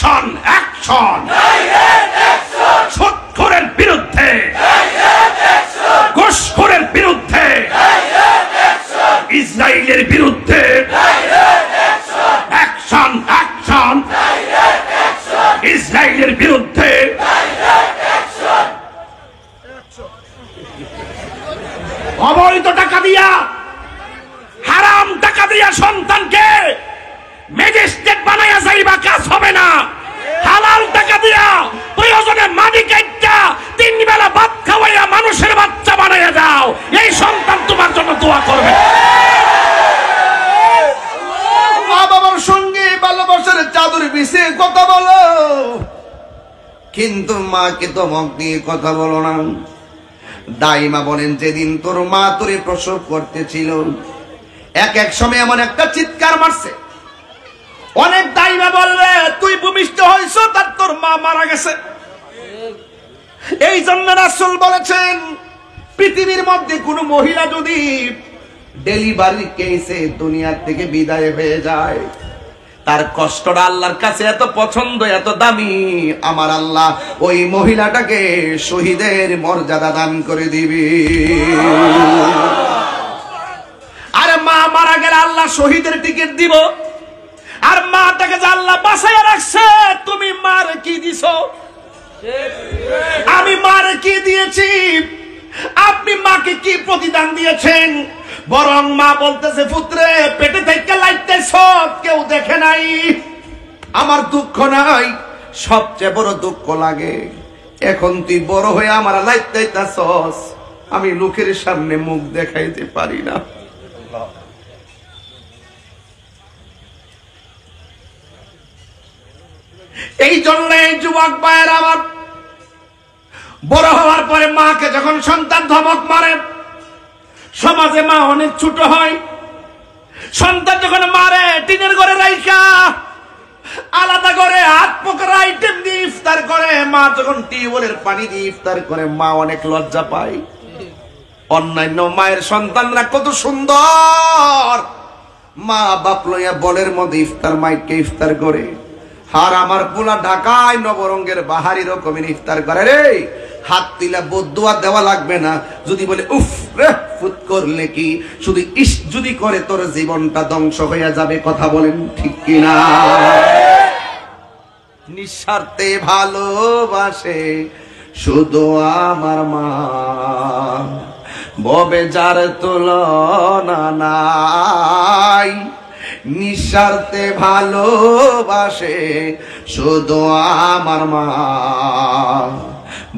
Action action, সুদখোরের বিরুদ্ধে, ঘুষখোরের বিরুদ্ধে, ইসরায়েলের বিরুদ্ধে অ্যাকশন অ্যাকশন, ইসরায়েলের বিরুদ্ধে। অবৈধ টাকা দিয়া, হারাম টাকা দিয়া সন্তানকে ম্যাজিস্ট্রেট বানাইয়া যাইবা, কাজ হবে না। হালাল টাকা দিয়া প্রয়োজনে মাটি কাইটা 3 বেলা ভাত খাওয়াইয়া মানুষের বাচ্চা বানাইয়া যাও, এই সন্তান তোমার জন্য দোয়া করবে। মা বাবার সঙ্গে ভালোবাসার চাদর বিছিয়ে কথা বলো, কিন্তু মাকে ধমক দিয়ে কথা বলো না। দাইমা বলেন, যেদিন তোর মা তোরে প্রসব করতেছিল, এক সময় এমন একটা চিৎকার মারছে, অনেক দাইমা বলবে তুই ভূমিষ্ঠ হয়েছ তার তোর মা মারা গেছে। এই জন্য রাসূল বলেছেন, পৃথিবীর মধ্যে কোন মহিলা যদি ডেলিভারি কেসে দুনিয়ার থেকে বিদায় হয়ে যায়, তার কষ্টটা আল্লাহর কাছে এত পছন্দ, এত দামি, আমার আল্লাহ ওই মহিলাটাকে শহীদের মর্যাদা দান করে দিবে। আরে মা মারা গেলে আল্লাহ শহীদের টিকিট দিব, আর মাটাকে যে আল্লাহ বাঁচাইয়া রাখছে, তুমি মার কি দিছো? আমি মার কি দিয়েছি? আপনি মাকে কি প্রতিদান দিয়েছেন? বরং মা বলতেছে, পুত্রে পেটে থেকে লাইতেছ, কেউ দেখে নাই, আমার দুঃখ নাই, সবচেয়ে বড় দুঃখ লাগে এখন তুই বড় হয়ে আমার লাইতেছস, আমি লোকের সামনে মুখ দেখাইতে পারি না। এই জন্য এই যুবক ভাইয়ের আমার, বড় হওয়ার পরে মাকে যখন সন্তান ধমক মারে, সমাজে মা অনেক ছোট হয়, সন্তান যখন মারে টিনের ঘরে রাইখা আলাদা করে হাত পোকার আইটেম দিয়ে ইফতার করে, মা যখন টিউবওয়েলের পানি দিয়ে ইফতার করে, মা অনেক লজ্জা পায়। অন্যান্য মায়ের সন্তানরা কত সুন্দর, মা বাপ লইয়া বলের মধ্যে ইফতার মাইকে ইফতার করে, আর আমার পোলা ঢাকায় নবরঙ্গের বাহারি রকমের ইফতার করে। রে হাত দিলা বদুয়া দেওয়া লাগবে না, যদি বলে উফ রে ফুট করলে কি, শুধু ইস যদি করে তোর জীবনটা ধ্বংস হয়ে যাবে। কথা বলেন ঠিক কিনা? নিঃস্বার্থে ভালোবাসে শুধু আমার মা, ববে যার তুলনা নাই। নিঃস্বার্থে ভালোবাসে শুধু আমার মা,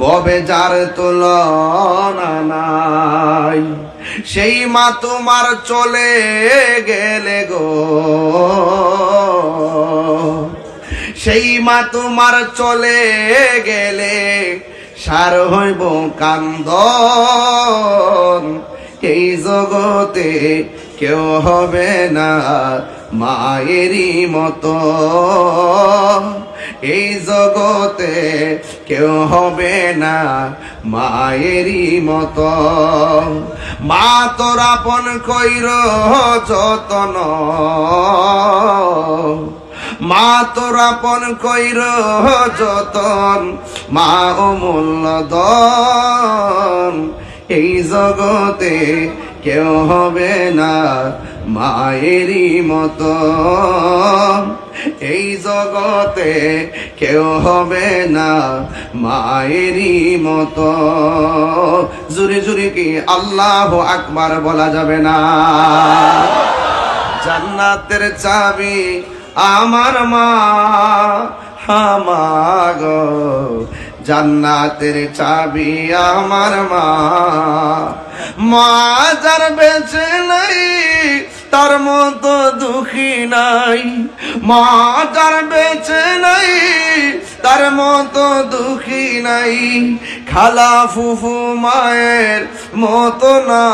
ববে যার তুলনা নাই। সেই মা তোমার চলে গেলে গো, সেই মা তোমার চলে গেলে সার হইব কান্দন। এই জগতে কেউ হবে না মায়েরই মতো, এই জগতে কেউ হবে না মায়েরই মতো। মা তোর আপন কইর যতন, মা তোর আপন কইর যতন, মা অমূল্য ধন। এই জগতে কেউ হবে না মায়েরই মতো, এই জগতে কেউ হবে না মায়েরই মতো। জুরি জুরি কি আল্লাহু আকবার বলা যাবে না? জান্নাতের চাবি আমার মা, হামাগো জান্নাতের চাবি আমার মা। মা যার বেঁচে নাই তার মতো দুঃখী নাই, মা যার বেঁচে নাই তার মতো দুঃখী নাই। খালা ফুফু মায়ের মতো না,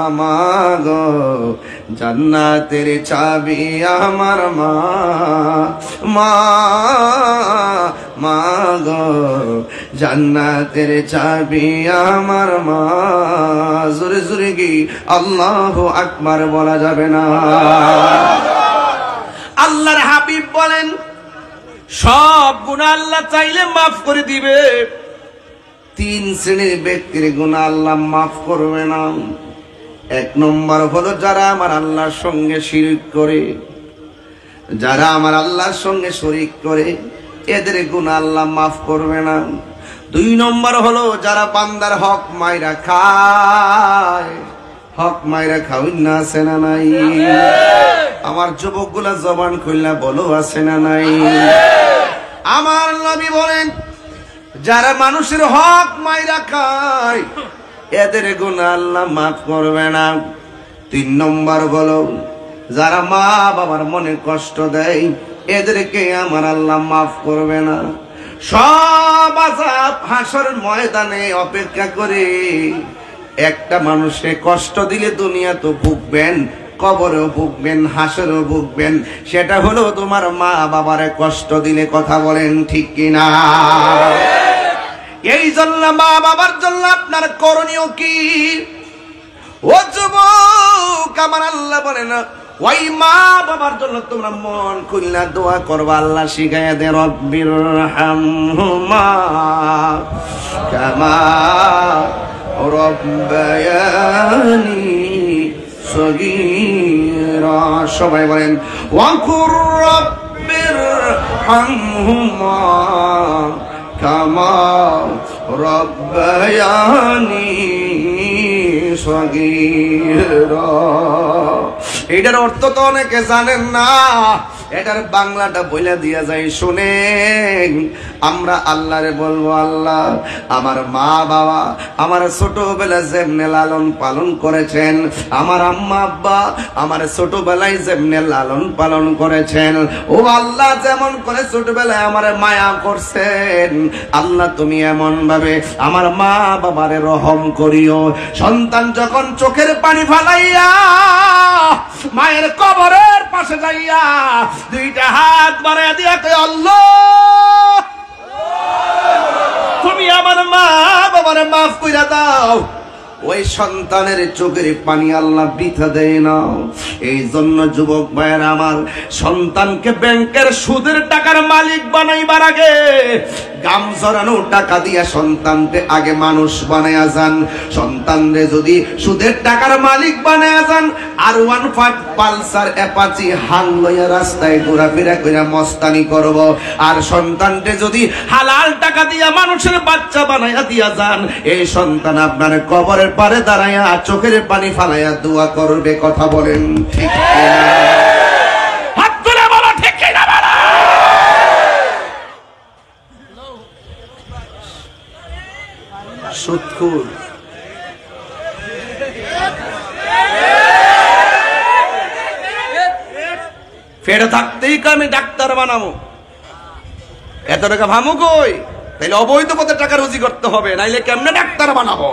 আমাগো জান্নাতের চাবি আমার মা। মা মা গো জান্নাতের চাবি আমার মা। জোরে জোরে কি আল্লাহু আকবার বলা যাবে না? আল্লাহর হাবিব বলেন, সব গুনাহ আল্লাহ চাইলে মাফ করে দিবে। 3 শ্রেণীর ব্যক্তির গুনাহ আল্লাহ মাফ করবে না। 1 নম্বর হলো যারা আমার আল্লাহর সঙ্গে শিরক করে, যারা আমার আল্লাহর সঙ্গে শরীক করে, এদের গুনাহ আল্লাহ মাফ করবে না। 2 নম্বর হলো যারা বান্দার হক মাইরা খায়। হক মাইরা খাওয়াই না, আছে না নাই? আমার যুবকগুলা জবান খুললা বলো, আছে না নাই? আমার নবী বলেন যারা মানুষের হক মাইরা খায় এদের গুনাহ আল্লাহ মাফ করবে না। 3 নম্বর হলো যারা মা বাবার মনে কষ্ট দেয় এদেরকে আমার আল্লাহ মাফ করবে না। সব আযাব হাসরের ময়দানে অপেক্ষা করে। একটা মানুষে কষ্ট দিলে দুনিয়া তো ভুগবেন, কবরেও ভুগবেন, হাসরেও ভুগবেন। সেটা হলো তোমার মা বাবারে কষ্ট দিলে। কথা বলেন ঠিক কিনা? এই জন্য মা বাবার জন্য আপনার করণীয় কি? ও যুবক, আমার আল্লাহ বলেন ওই মা বাবার জন্য তোমরা মন খুলনা দোয়া করবা। আল্লাহ শিখায়া দে রব্বির হামহুমা কামা রব্বায়ানি সগীরা। সবাই বলেন ওয়াকুর রব্বির হামহুমা কামা রব্বায়ানি সগীরা। এটার অর্থ তো অনেকে জানেন না, এটার বাংলাটা বইলা দিয়া যায় শুনেন। আমরা আল্লাহরে বলবো, আল্লাহ আমার মা বাবা আমার ছোটবেলা যেমনে লালন পালন করেছেন, আমার আম্মা আব্বা আমার ছোটবেলায় যেমনে লালন পালন করেছেন, ও আল্লাহ যেমন করে ছোটবেলায় আমার মায়া করছেন, আল্লাহ তুমি এমন ভাবে আমার মা বাবারে রহম করিও। সন্তান যখন চোখের পানি ফালাইয়া মায়ের কবরের পাশে যাইয়া 2টা হাত বাড়াইয়া দিয়া কয় আল্লাহ তুমি আমার মা বাবারে মাফ কইরা দাও। ওই সন্তানের চোখের পানি আল্লাহ বৃথা দেয় না। এই জন্য যুবক ভাইয়ের আমার, সন্তানকে ব্যাংকের সুদের টাকার মালিক বানাইবার আগে গাম জড়ানো টাকা দিয়া সন্তানকে আগে মানুষ বানায়া যান। সন্তানরে যদি সুদের টাকার মালিক বানায়া যান, আর 15 পালসার অ্যাপাচি হাং লইয়া রাস্তায় ঘোরাফেরা কইরা মস্তানি করব। আর সন্তানকে যদি হালাল টাকা দিয়া মানুষের বাচ্চা বানায়া দিয়া যান, এই সন্তান আপনার কবরের পারে দাঁড়াইয়া চোখের পানি ফালাইয়া দোয়া করবে। কথা বলেন ঠিক কিনা? হাত তুলে বলো ঠিক কিনা বলো। সুদখোর ফেরে থাকতেই আমি ডাক্তার বানাবো, এত টাকা ভামু কই? তাইলে অবৈধ পথে টাকা রুজি করতে হবে, নাইলে কেমনে ডাক্তার বানাবো?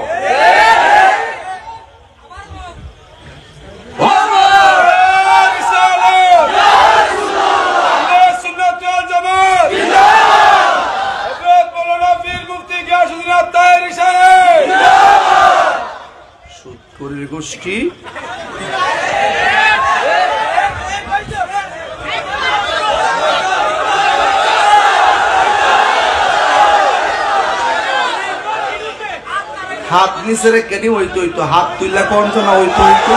সুদখোরের গোষ্ঠী হাত নিচে রেখে নি হইতো হইতো, হাত তুললে কমতো না হইতো হইতো।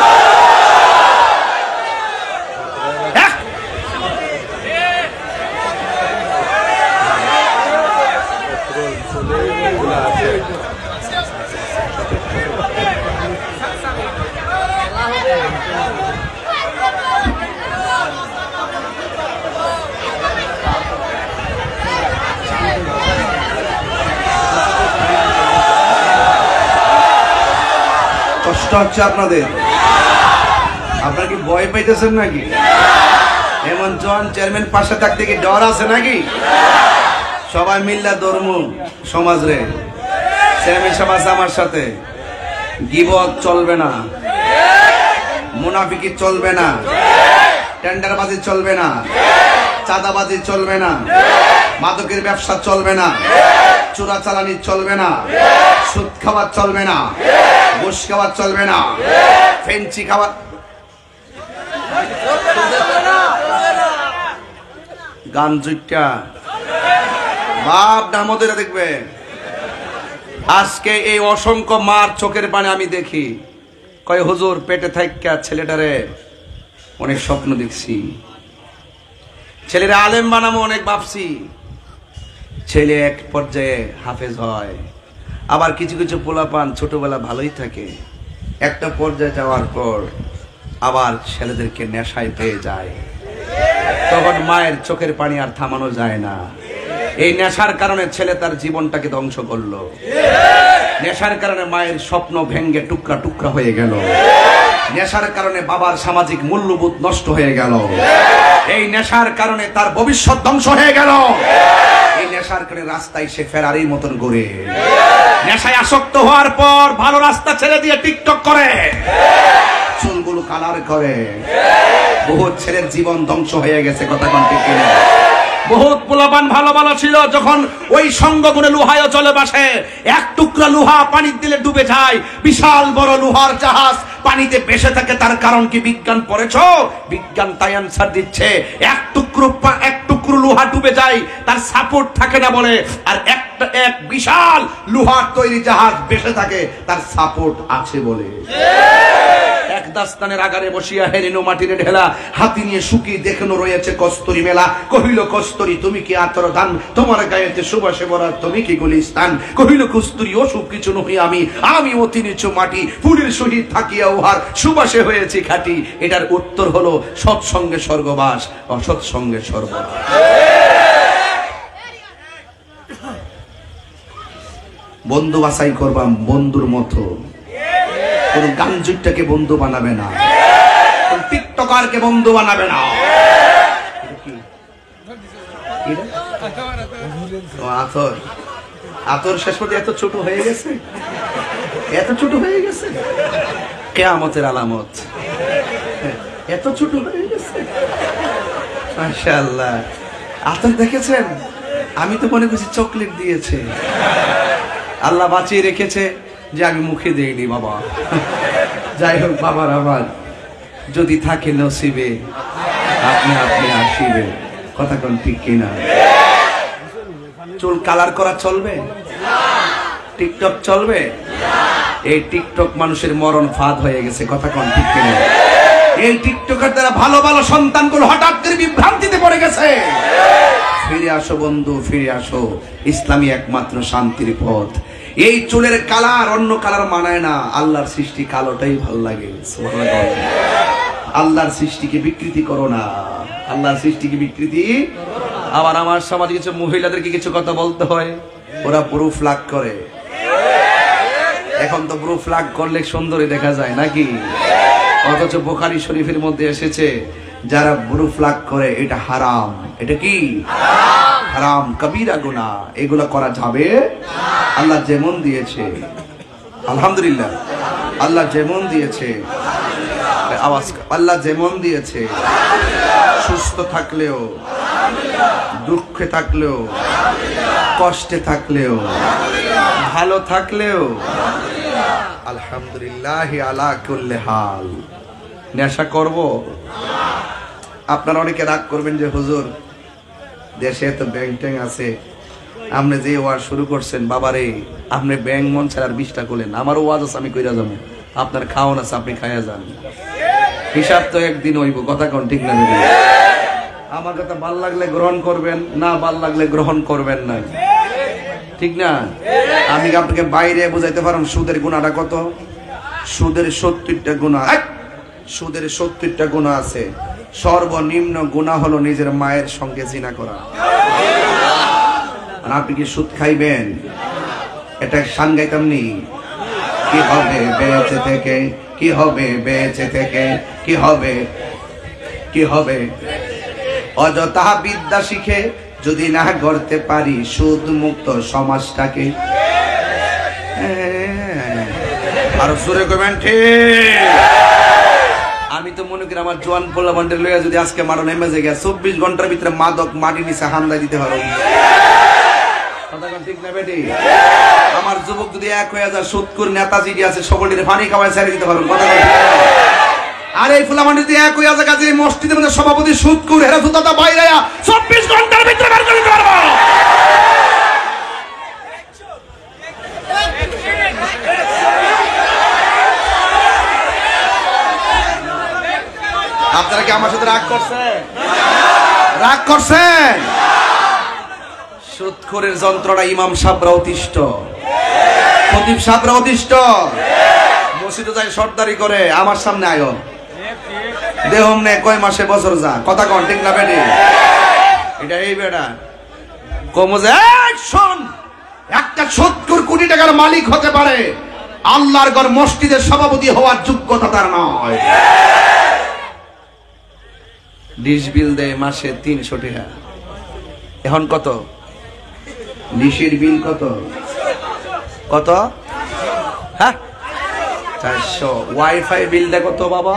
কষ্ট হচ্ছে আপনাদের? আপনারা কি ভয় পাইতেছেন নাকি? এমন জন চেয়ারম্যান পাশে থাকতে কি ডর আছে নাকি? সবাই মিল্লা ধর্ম সমাজ রে, চেয়ারম্যান সমাজ আমার সাথে গিবত চলবে না, মুনাফিকি চলবে না, টেন্ডারবাজি চলবে না, চাঁদাবাজি চলবে না, মাদকের ব্যবসা চলবে না, চোরাচালানি চলবে না, সুদ খাওয়া চলবে না, ঘুষ খাওয়া চলবে না, ফেন্সি খাওয়া গান জুইটা বাপ নামদের দেখবে আজকে এই অসংখ্য মার চোখের পানি আমি দেখি, কয় হুজুর পেটে থাইকা ছেলেটারে অনেক স্বপ্ন দেখছি, ছেলেরা আলেম বানাবো অনেক ভাবছি, ছেলে এক পর্যায়ে হাফেজ হয়, আবার কিছু কিছু পোলাপান ছোটবেলা ভালোই থাকে, একটা পর্যায়ে যাওয়ার পর আবার ছেলেদেরকে নেশায় পেয়ে যায়, তখন মায়ের চোখের পানি আর থামানো যায় না। এই নেশার কারণে ছেলে তার জীবনটাকে ধ্বংস করলো, নেশার কারণে মায়ের স্বপ্ন ভেঙ্গে টুকরা টুকরা হয়ে গেল, নেশার কারণে বাবার সামাজিক মূল্যবোধ নষ্ট হয়ে গেল, এই নেশার কারণে তার ভবিষ্যৎ ধ্বংস হয়ে গেল, এই নেশার কারণে রাস্তায় সে ফেরারির মতন ঘুরে, নেশায় আসক্ত হওয়ার পর ভালো রাস্তা ছেড়ে দিয়ে টিকটক করে, চুলগুলো কালার করে, বহুত ছেলের জীবন ধ্বংস হয়ে গেছে। কথা কোন ঠিক কিনা? বহুত পোলাপান ভালো ভালো ছিল, যখন ওই সঙ্গগুণে লোহায় চলে বাসে, এক টুকরা লোহা পানি দিলে ডুবে যায়, বিশাল বড় লোহার জাহাজ পানিতে ভেসে থাকে। তার কারণ কি বিজ্ঞান পড়েছ? বিজ্ঞান তাই আনসার দিচ্ছে, এক টুকরো লোহা ডুবে যায়, তার সাপোর্ট থাকে না বলে, আর এক বিশাল লোহার তৈরি জাহাজ ভেসে থাকে, তার সাপোর্ট আছে বলে। এক দাস্তানের আগারে বসিয়া হেরিনো মাটিরে ঢেলা, হাতি নিয়ে শুকি দেখনো রয়েছে কস্তুরি মেলা, কহিল কস্তুরি তুমি কি আতর দান, তোমার গায়েতে সুবাসে ভরা তুমি কি গুলিস্তান, কহিল কস্তুরি অসুখ কিছু নহি আমি অতি নিচু মাটি, ফুলের সহিত থাকিয়া উহার সুবাসে হয়েছে খাঁটি। এটার উত্তর হলো সৎসঙ্গে স্বর্গবাস, অসৎসঙ্গে সর্বনাশ। বন্ধু বাছাই করবাম বন্ধুর মতো, কোন গাঞ্জুটাকে বন্ধু বানাবে না, কোন টিকটকারকে বন্ধু বানাবে না। আতর আতর শেষ পর্যন্ত এত ছোট হয়ে গেছে, এত ছোট হয়ে গেছে, কিয়ামতের আলামত, এত ছোট হয়ে গেছে। মাশাআল্লাহ, আতর দেখেছেন? আমি তো মনে করছি চকলেট দিয়েছে, আল্লাহ বাঁচিয়ে রেখেছে যে আমি মুখে দেইনি বাবা। যাই হোক বাবার, আমার যদি থাকে নসিবে আপনি আপনি আসিবে। কথা কোন ঠিক কিনা? চুল কালার করা চলবে? টিকটক চলবে? এই টিকটক মানুষের মরণ ফাঁদ হয়ে গেছে। কথা কোন ঠিক কিনা? এই টিকটকের দ্বারা ভালো ভালো সন্তানগুলো হঠাৎ করে বিভ্রান্তিতে পড়ে গেছে। ফিরে আসো বন্ধু, ফিরে আসো, ইসলামী একমাত্র শান্তির পথ। এই চুলের কালার অন্য কালার মানায় না, আল্লাহর সৃষ্টি কালোটাই ভালো লাগে। আল্লাহর সৃষ্টিকে বিকৃতি করো না, আল্লাহর সৃষ্টিকে বিকৃতি। আবার আমার সমাজে কিছু মহিলাদেরকে কিছু কথা বলতে হয়, ওরা পুরো ফ্লাগ করে। এখন তো পুরো ফ্লাগ করলে সুন্দরী দেখা যায় নাকি? অথচ বুখারী শরীফের মধ্যে এসেছে যারা বুরু ফ্লাগ করে এটা হারাম। এটা কি হারাম, কবিরা গুনাহ, এগুলো করা যাবে। আল্লাহ যেমন দিয়েছে, আলহামদুলিল্লাহ, আল্লাহ যেমন দিয়েছে, আওয়াজ, আল্লাহ যেমন দিয়েছে, সুস্থ থাকলেও, দুঃখে থাকলেও, কষ্টে থাকলেও, ভালো থাকলেও আলহামদুলিল্লাহ আলা কুল্লি হাল। নেশা করব? আপনারা অনেকে রাগ করবেন যে হুজুর দেশে তো ব্যাংক ট্যাং আছে, আপনি যে ওয়াজ শুরু করছেন, বাবারে আপনি ব্যাংক মন ছাড়ার 20টা করলেন, আমারও ওয়াজ আছে আমি কইরা যাবো, আপনার খাওয়ান আছে আপনি খাইয়া যান, হিসাব তো একদিন হইব। কথা কোন ঠিক না? আমার কথা ভাল লাগলে গ্রহণ করবেন, না ভাল লাগলে গ্রহণ করবেন না, ঠিক না? আমি আপনাকে বাইরে বুঝাইতে পারলাম সুদের গুনাহটা কত। সুদের 70টা গুনাহ, সুদের 70টা গুনাহ আছে। সর্বনিম্ন গুনাহ হলো নিজের মায়ের সঙ্গে জিনা করা। আর আপনি কি সুদ খাইবেন? এটা শান গাইতাম নি, কি হবে বেঁচে থেকে, কি হবে বেঁচে থেকে, কি হবে, কি হবে। অযথা বিদ্যা শিখে যদি না গড়তে পারি সুদ মুক্ত সমাজটাকে। আর জোরে কইবেন ঠিক। আমি তো মনে করি আমার জোয়ান পোলা বান্ডেল লইয়া যদি আজকে মারো নেমে যায় 24 ঘন্টার ভিতরে মাদক মাটি নিচে হামলা দিতে পারো। কথা কোন ঠিক না বেটি? আমার যুবক যদি এক হয়ে যায়, সুদকুর নেতাজি আছে সকলের পানি খাওয়ায় ছেড়ে দিতে পারো। কথা কোন? আর এই ফুলামান্ডি যদি এক হয়ে যায়, কাজে মসজিদের মধ্যে সভাপতি সুদকুর হেরা সুদাতা বাইরে 24 ঘন্টার ভিতরে বের করে দিতে পারবো। কি আমার সাথে রাগ করছেন? রাগ করছেন? সুদখোরের যন্ত্রণা ইমাম সাহেবরা অতিষ্ঠ, খতিব সাহেবরা অতিষ্ঠ। মসজিদে যাই সর্দারি করে, আমার সামনে আয়ো দেহম নে কয় মাসে বছর যা, কথা কন ঠিক না বেটি? এটা এই বেটা কমজে শোন, একটা 70 কোটি টাকার মালিক হতে পারে, আল্লাহর ঘর মসজিদের সভাপতি হওয়ার যোগ্যতা তার নয়। ডিশ বিল দেয় মাসে 300 টাকা। এখন কত ডিশের বিল? কত কত? হ্যাঁ 400। ওয়াইফাই বিলটা কত বাবা?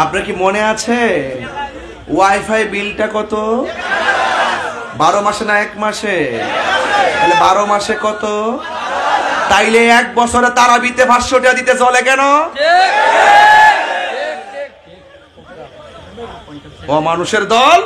আপনার কি মনে আছে ওয়াইফাই বিলটা কত? 12 মাসে না 1 মাসে? তাহলে 12 মাসে কত? তাইলে 1 বছরে তারাবিতে 500 টাকা দিতে চলে কেন? ও মানুষের দল